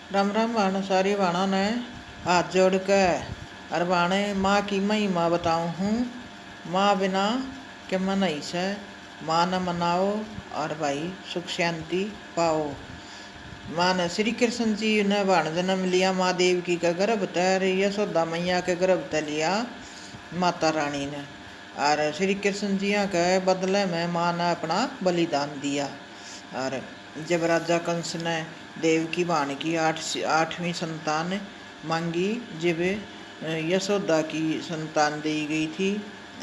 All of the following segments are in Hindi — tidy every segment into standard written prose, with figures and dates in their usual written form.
राम राम बाण सारी बाणा ने हाथ जोड़ के अरे बाणे माँ की महिमा बताऊँ हूँ। माँ बिना के मन ऐसे माँ न मनाओ और भाई सुख शांति पाओ। माँ ने श्री कृष्ण जी ने बाण जन्म लिया माँ देवकी का गर्भ तैर यशोदा मैया के गर्भ तै लिया माता रानी ने। और श्री कृष्ण जी के बदले में माँ ने अपना बलिदान दिया। और जब राजा कंस ने देवकी बाण की आठवीं संतान मांगी, जब यशोदा की संतान दी गई थी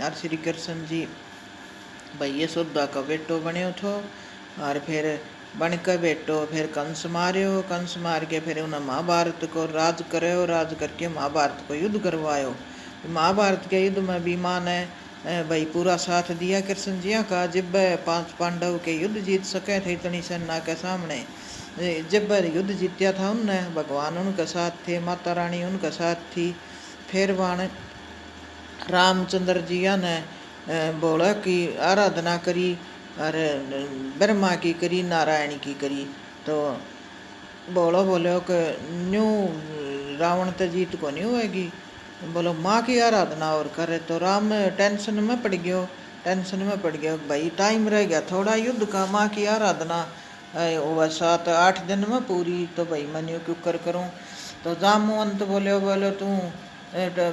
और श्री कृष्ण जी भाई यशोदा का बेटो बने थो। और फिर बन के बेटो फिर कंस मार्यो, कंस मार के फिर उन्हें महाभारत को राज करो, राज करके महाभारत को युद्ध करवायो। महाभारत के युद्ध में भी माँ ने भाई पूरा साथ दिया कृष्ण जी का। जब 5 पांडव के युद्ध जीत सके थे इतनी सेना के सामने, जब युद्ध जीत्या था उनने, भगवान उनके साथ थे, माता रानी उनके साथ थी। फिर बाण रामचंद्र जिया ने बोला की आराधना करी और ब्रह्मा की करी, नारायण की करी। तो बोलो कि न्यू रावण तो जीत को नहीं होएगी, बोलो माँ की आराधना और करे। तो राम टेंशन में पड़ गयो भाई टाइम रह गया थोड़ा युद्ध का, माँ की आराधना वह 7-8 दिन में पूरी, तो भाई मैं क्यों करूँ। तो जामवंत बोलो तू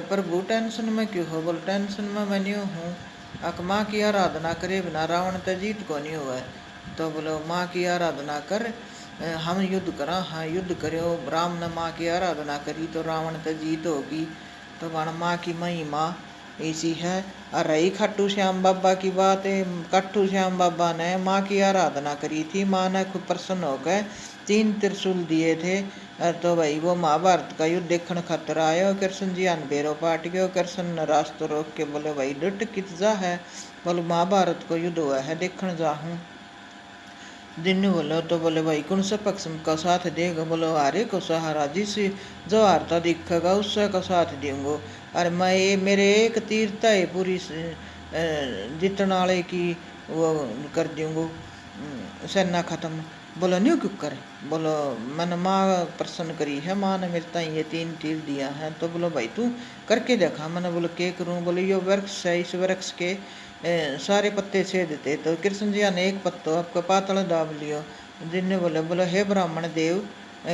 प्रभु टेंशन में क्यों हो, बोल टेंशन में मैं नहीं हूँ, अक माँ की आराधना करे बिना रावण तो जीत को नहीं हुआ। तो बोलो माँ की आराधना कर, हम युद्ध करा। हाँ युद्ध करो, राम ने माँ की आराधना करी तो रावण तो जीत होगी। तो माँ की महिमा ऐसी है। और रही खाटू श्याम बाबा की बात, खाटू श्याम बाबा ने माँ की आराधना करी थी, माँ ने खूब प्रसन्न होकर 3 त्रिशूल दिए थे। तो भाई वो महाभारत का युद्ध देखने खातर आयो, कृष्ण जी अनबेरो पाट गयो। कृष्ण ने रास्ते रोक के बोले भाई डट कित जा है, बोलो महाभारत को युद्ध हुआ है देखने जा हूँ। दिन बोलो तो बोले भाई कौन सा पक्ष का साथ देगा, बोलो हारे को सहारा, जिस जो हारता दिखेगा उससे का साथ दूंगो। और मैं ये मेरे एक तीरता है पूरी जीतने वाले की वो कर दूंगो सेना खत्म। बोलो न्यू क्यों करे, बोलो मन माँ प्रसन्न करी है, माँ ने मेरे ताई ये 3 तीर दिया है। तो बोलो भाई तू करके देखा। मैंने बोलो के करूँ, बोले यो वृक्ष है, इस वृक्ष के सारे पत्ते छेद देते। तो कृष्ण जी ने एक पत्तो आपका पातल दाब लियो। जिनने बोलो हे ब्राह्मण देव,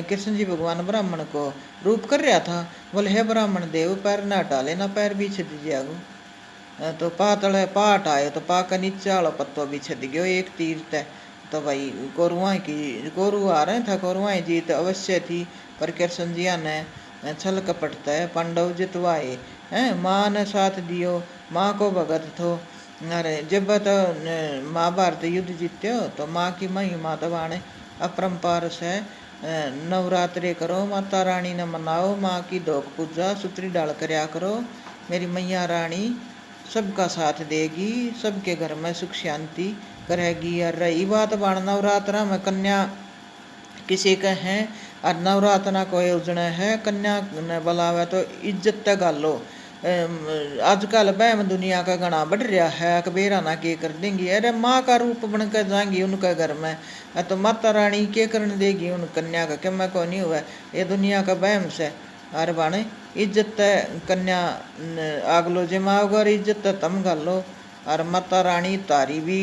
कृष्ण जी भगवान ब्राह्मण को रूप कर रहा था, बोले हे ब्राह्मण देव पैर ना हटा लेना, पैर भी छिद जागो। तो पातल पाट आयो तो पा का नीचे वाला पत्तो भी छिद गयो एक तीर तय। तो भाई कोरु आ रहे था, कोरुआई जीत अवश्य थी, पर कृष्ण जी ने छल कपट तय पांडव जितवाए हैं। माँ ने साथ दियो, माँ को भगत थो। अरे जब तो महाभारत युद्ध जीत्यो तो माँ की महिमा तो बाणे अपरंपार से नवरात्रे करो, माता रानी ने मनाओ, माँ की धोक पूजा सुतरी डाल करया करो। मेरी मैया रानी सबका साथ देगी, सबके घर में सुख शांति करेगी। और रही बात बाण नवरात्रा में कन्या किसी का है और नवरात्रा को योजना है, कन्या ने बुलावे तो इज्जत तक गालो। आजकल बहम दुनिया का गणा बढ़ रहा है, अकबेरा ना के कर देंगी, अरे माँ का रूप बन कर जाएंगी उनके घर में, तो माता रानी के करने देगी उन कन्या का, क्या मैं को नहीं हुआ ये दुनिया का बहम से। अरे बाणे इज्जत कन्या आगलो जमाओगे और इज्जत तम गालो। और माता रानी तारी भी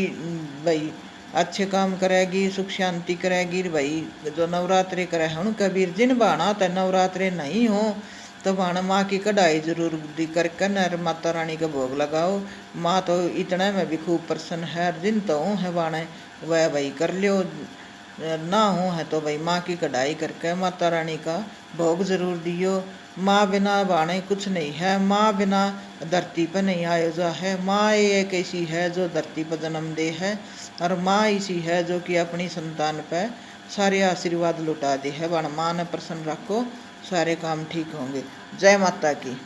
भाई अच्छे काम करेगी, सुख शांति करेगी। भाई जो नवरात्रे करे हैं उनका भी जिन बाणा तो नवरात्रे नहीं हो तो बाण माँ की कढ़ाई जरूर दी करके न माता रानी का भोग लगाओ। माँ तो इतने में भी खूब प्रसन्न है, जिन तो है बाणे वह भाई कर लियो, ना हो है तो भाई माँ की कढ़ाई करके माता रानी का भोग जरूर दियो। माँ बिना बाणे कुछ नहीं है, माँ बिना धरती पर नहीं आयो जा है। माँ एक ऐसी है जो धरती पर जन्म दे है, और माँ ऐसी है जो कि अपनी संतान पे सारे आशीर्वाद लुटा दे है। बाण माँ ने प्रसन्न रखो, सारे काम ठीक होंगे। जय माता की।